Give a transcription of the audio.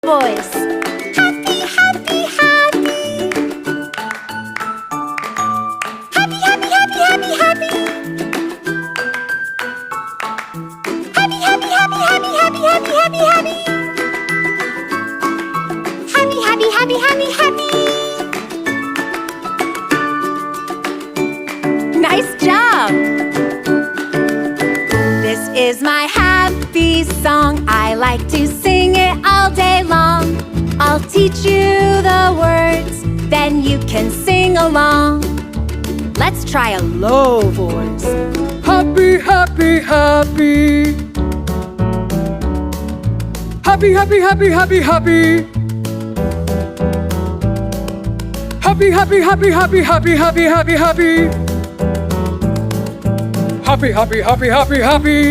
voice. Happy, happy, happy. Happy, happy, happy, happy, happy. Happy, happy, happy, happy, happy, happy, happy, happy. Happy, happy, happy, happy, happy. Nice job! This is my happy song. I like to sing it all day long. I'll teach you the words, then you can sing along. Let's try a low voice. Happy, happy, happy. Happy, happy, happy, happy, happy. Happy, happy, happy, happy, happy, happy, happy, happy. Happy, happy, happy, happy, happy.